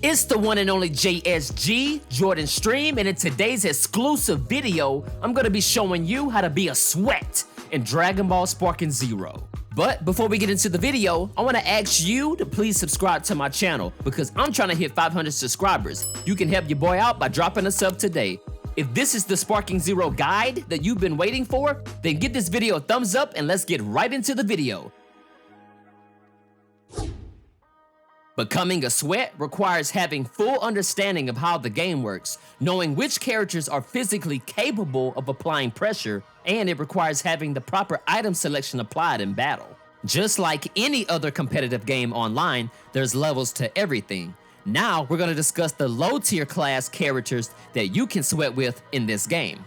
It's the one and only JSG, Jordan Stream, and in today's exclusive video, I'm gonna be showing you how to be a sweat in Dragon Ball Sparking Zero. But before we get into the video, I wanna ask you to please subscribe to my channel because I'm trying to hit 500 subscribers. You can help your boy out by dropping a sub today. If this is the Sparking Zero guide that you've been waiting for, then give this video a thumbs up and let's get right into the video. Becoming a sweat requires having full understanding of how the game works, knowing which characters are physically capable of applying pressure, and it requires having the proper item selection applied in battle. Just like any other competitive game online, there's levels to everything. Now we're going to discuss the low tier class characters that you can sweat with in this game.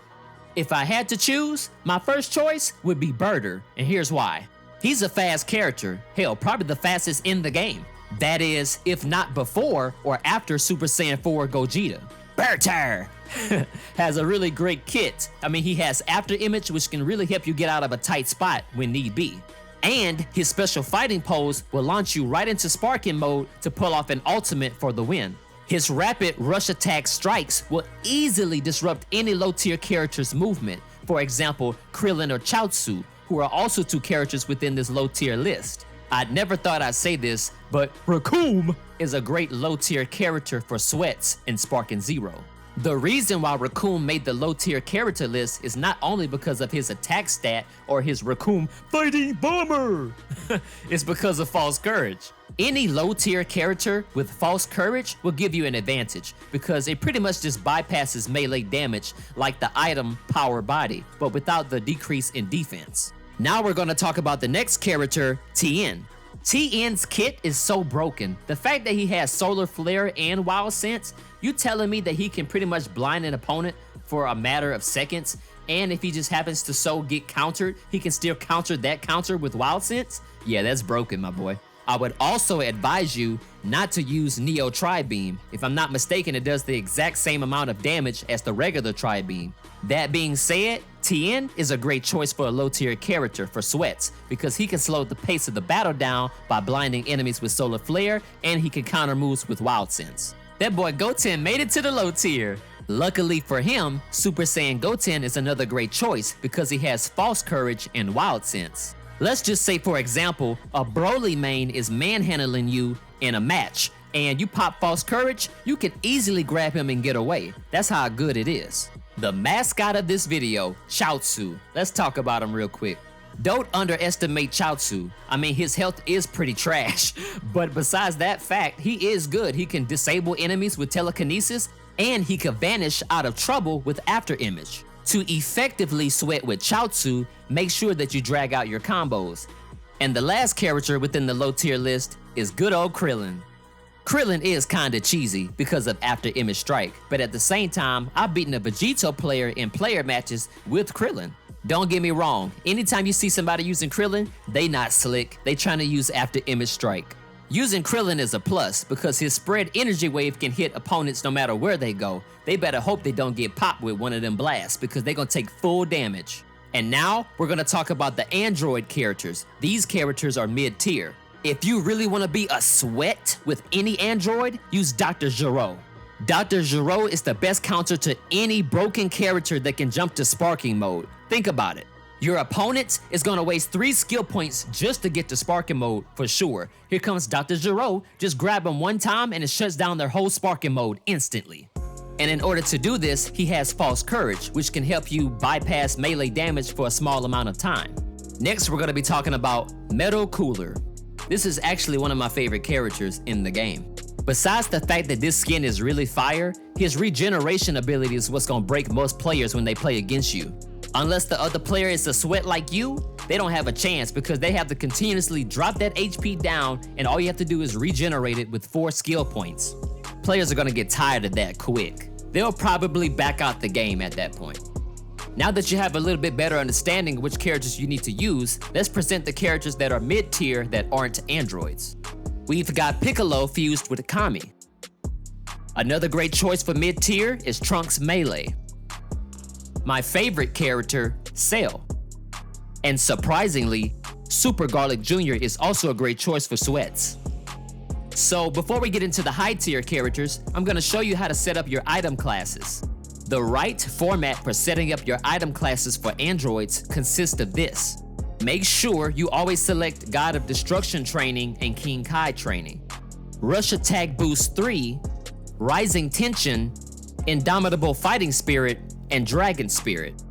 If I had to choose, my first choice would be Burter, and here's why. He's a fast character, hell, probably the fastest in the game. That is, if not before or after Super Saiyan 4 Gogeta. Burter has a really great kit. He has after image, which can really help you get out of a tight spot when need be. And his special fighting pose will launch you right into sparking mode to pull off an ultimate for the win. His rapid rush attack strikes will easily disrupt any low tier character's movement. For example, Krillin or Chiaotzu, who are also two characters within this low tier list. I never thought I'd say this, but Recoome is a great low tier character for sweats in Sparking Zero. The reason why Recoome made the low tier character list is not only because of his attack stat or his Recoome fighting bomber, it's because of false courage. Any low tier character with false courage will give you an advantage because it pretty much just bypasses melee damage like the item power body, but without the decrease in defense. Now we're gonna talk about the next character, Tien. Tien's kit is so broken. The fact that he has Solar Flare and Wild Sense, you telling me that he can pretty much blind an opponent for a matter of seconds, and if he just happens to get countered, he can still counter that counter with Wild Sense? Yeah, that's broken, my boy. I would also advise you not to use Neo Tri-Beam. If I'm not mistaken, it does the exact same amount of damage as the regular Tri-Beam. That being said, Tien is a great choice for a low tier character for sweats because he can slow the pace of the battle down by blinding enemies with Solar Flare, and he can counter moves with Wild Sense. That boy Goten made it to the low tier. Luckily for him, Super Saiyan Goten is another great choice because he has False Courage and Wild Sense. Let's just say, for example, a Broly main is manhandling you in a match, and you pop False Courage, you can easily grab him and get away. That's how good it is. The mascot of this video, Chiaotzu. Let's talk about him real quick. Don't underestimate Chiaotzu. His health is pretty trash, but besides that fact, he is good. He can disable enemies with telekinesis, and he can vanish out of trouble with after image. To effectively sweat with Chiaotzu, make sure that you drag out your combos. And the last character within the low tier list is good old Krillin. Krillin is kinda cheesy because of after image strike, but at the same time, I've beaten a Vegeta player in player matches with Krillin. Don't get me wrong, anytime you see somebody using Krillin, they not slick, they trying to use after image strike. Using Krillin is a plus because his spread energy wave can hit opponents no matter where they go. They better hope they don't get popped with one of them blasts because they're gonna take full damage. And now, we're gonna talk about the android characters. These characters are mid-tier. If you really wanna be a sweat with any android, use Dr. Gero. Dr. Gero is the best counter to any broken character that can jump to sparking mode. Think about it. Your opponent is gonna waste 3 skill points just to get to sparking mode for sure. Here comes Dr. Gero, just grab him one time and it shuts down their whole sparking mode instantly. And in order to do this, he has False Courage, which can help you bypass melee damage for a small amount of time. Next, we're gonna be talking about Metal Cooler. This is actually one of my favorite characters in the game. Besides the fact that this skin is really fire, his regeneration ability is what's gonna break most players when they play against you. Unless the other player is a sweat like you, they don't have a chance because they have to continuously drop that HP down and all you have to do is regenerate it with 4 skill points. Players are gonna get tired of that quick. They'll probably back out the game at that point. Now that you have a little bit better understanding of which characters you need to use, let's present the characters that are mid-tier that aren't androids. We've got Piccolo fused with Kami. Another great choice for mid-tier is Trunks Melee. My favorite character, Cell. And surprisingly, Super Garlic Jr. is also a great choice for sweats. So before we get into the high tier characters, I'm gonna show you how to set up your item classes. The right format for setting up your item classes for androids consists of this. Make sure you always select God of Destruction training and King Kai training. Rush Attack Boost 3, Rising Tension, Indomitable Fighting Spirit, and Dragon Spirit.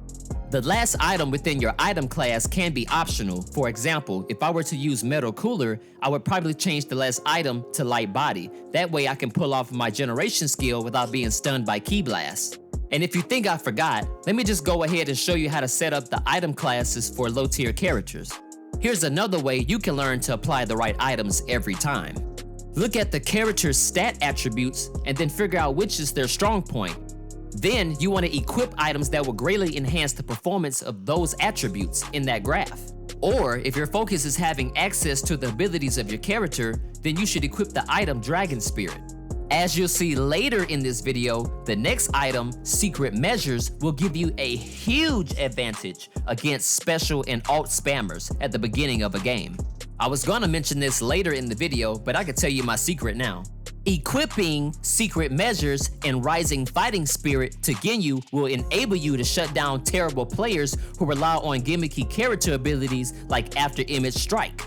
The last item within your item class can be optional. For example, if I were to use Metal Cooler, I would probably change the last item to Light Body. That way I can pull off my generation skill without being stunned by Ki Blast. And if you think I forgot, let me just go ahead and show you how to set up the item classes for low tier characters. Here's another way you can learn to apply the right items every time. Look at the character's stat attributes and then figure out which is their strong point. Then you want to equip items that will greatly enhance the performance of those attributes in that graph. Or if your focus is having access to the abilities of your character, then you should equip the item Dragon Spirit. As you'll see later in this video, the next item, Secret Measures, will give you a huge advantage against special and alt spammers at the beginning of a game. I was gonna mention this later in the video, but I can tell you my secret now. Equipping Secret Measures and Rising Fighting Spirit to Ginyu will enable you to shut down terrible players who rely on gimmicky character abilities like After Image Strike.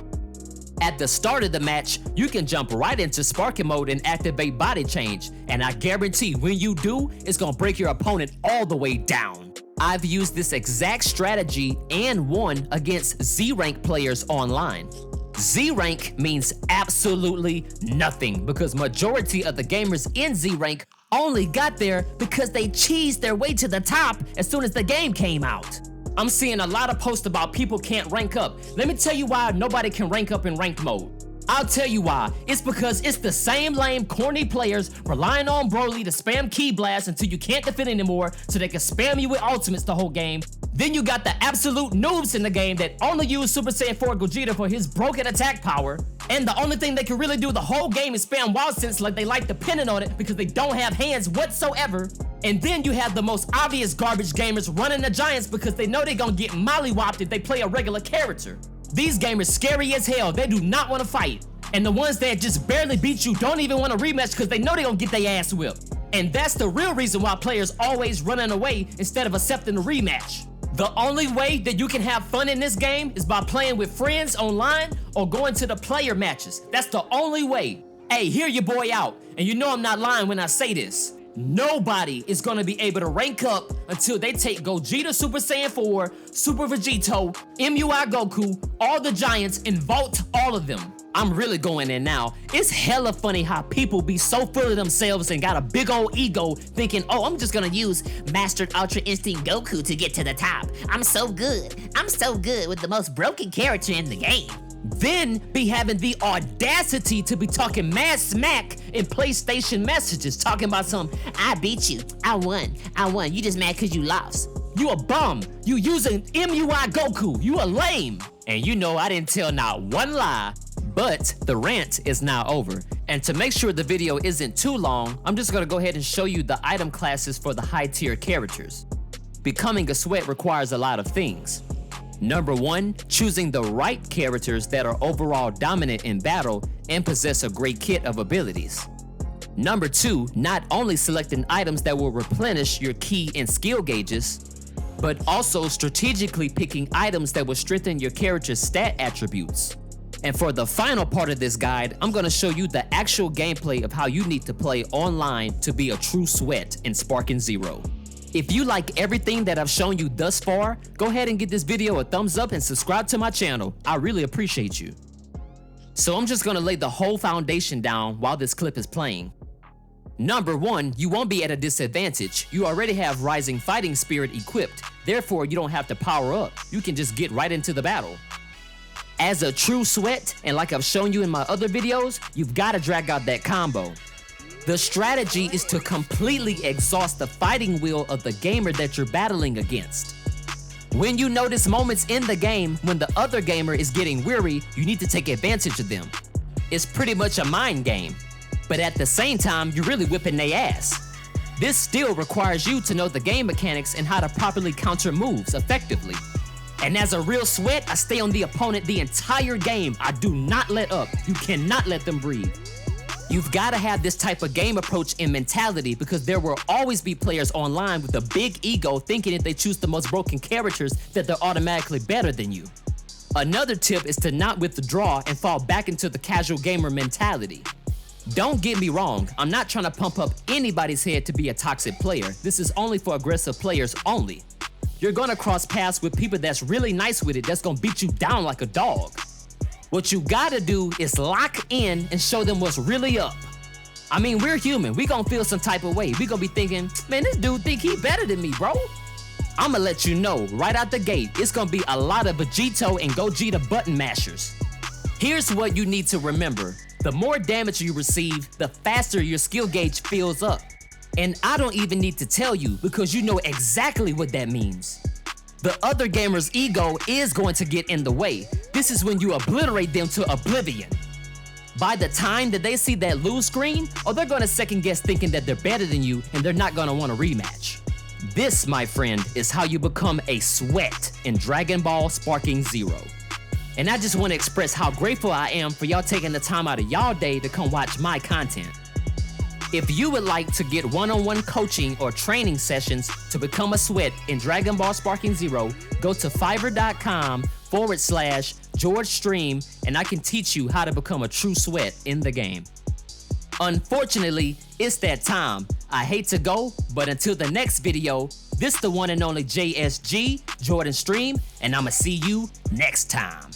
At the start of the match, you can jump right into Sparking Mode and activate Body Change, and I guarantee when you do, it's gonna break your opponent all the way down. I've used this exact strategy and won against Z-Rank players online. Z-Rank means absolutely nothing because majority of the gamers in Z-Rank only got there because they cheesed their way to the top as soon as the game came out. I'm seeing a lot of posts about people can't rank up. Let me tell you why nobody can rank up in ranked mode. I'll tell you why. It's because it's the same lame, corny players relying on Broly to spam Ki Blast until you can't defend anymore so they can spam you with ultimates the whole game. Then you got the absolute noobs in the game that only use Super Saiyan 4 Gogeta for his broken attack power. And the only thing they can really do the whole game is spam Wild Sense like they like depending on it because they don't have hands whatsoever. And then you have the most obvious garbage gamers running the Giants because they know they're gonna get mollywopped if they play a regular character. These gamers scary as hell, they do not want to fight. And the ones that just barely beat you don't even want to rematch because they know they're gonna get their ass whipped. And that's the real reason why players always running away instead of accepting the rematch. The only way that you can have fun in this game is by playing with friends online or going to the player matches. That's the only way. Hey, hear your boy out. And you know I'm not lying when I say this. Nobody is gonna be able to rank up until they take Gogeta Super Saiyan 4, Super Vegito, MUI Goku, all the Giants, and vault all of them. I'm really going in now. It's hella funny how people be so full of themselves and got a big old ego thinking, oh, I'm just gonna use Mastered Ultra Instinct Goku to get to the top. I'm so good. I'm so good with the most broken character in the game. Then be having the audacity to be talking mad smack in PlayStation messages, talking about I beat you, I won, you just mad cause you lost. You a bum, you using MUI Goku, you a lame. And you know I didn't tell not one lie, but the rant is now over. And to make sure the video isn't too long, I'm just gonna go ahead and show you the item classes for the high tier characters. Becoming a sweat requires a lot of things. Number 1, choosing the right characters that are overall dominant in battle and possess a great kit of abilities. Number 2, not only selecting items that will replenish your key and skill gauges, but also strategically picking items that will strengthen your character's stat attributes. And for the final part of this guide, I'm gonna show you the actual gameplay of how you need to play online to be a true sweat in Sparking Zero. If you like everything that I've shown you thus far, go ahead and give this video a thumbs up and subscribe to my channel. I really appreciate you. So I'm just gonna lay the whole foundation down while this clip is playing. Number 1, you won't be at a disadvantage. You already have Rising Fighting Spirit equipped, therefore you don't have to power up. You can just get right into the battle. As a true sweat, and like I've shown you in my other videos, you've gotta drag out that combo. The strategy is to completely exhaust the fighting wheel of the gamer that you're battling against. When you notice moments in the game when the other gamer is getting weary, you need to take advantage of them. It's pretty much a mind game, but at the same time, you're really whipping their ass. This still requires you to know the game mechanics and how to properly counter moves effectively. And as a real sweat, I stay on the opponent the entire game. I do not let up. You cannot let them breathe. You've got to have this type of game approach and mentality because there will always be players online with a big ego thinking if they choose the most broken characters that they're automatically better than you. Another tip is to not withdraw and fall back into the casual gamer mentality. Don't get me wrong, I'm not trying to pump up anybody's head to be a toxic player. This is only for aggressive players only. You're gonna cross paths with people that's really nice with it that's gonna beat you down like a dog. What you gotta do is lock in and show them what's really up. I mean, we're human, we gonna feel some type of way. We gonna be thinking, man, this dude think he better than me, bro. I'ma let you know right out the gate, it's gonna be a lot of Vegeta and Gogeta button mashers. Here's what you need to remember. The more damage you receive, the faster your skill gauge fills up. And I don't even need to tell you because you know exactly what that means. The other gamer's ego is going to get in the way. This is when you obliterate them to oblivion. By the time that they see that lose screen, they're gonna second guess thinking that they're better than you and they're not gonna want a rematch. This, my friend, is how you become a sweat in Dragon Ball Sparking Zero. And I just want to express how grateful I am for y'all taking the time out of y'all day to come watch my content. If you would like to get one-on-one coaching or training sessions to become a sweat in Dragon Ball Sparking Zero, go to fiverr.com/GeorgeStream and I can teach you how to become a true sweat in the game. Unfortunately, it's that time. I hate to go, but until the next video, this the one and only JSG, Jordan Stream, and I'ma see you next time.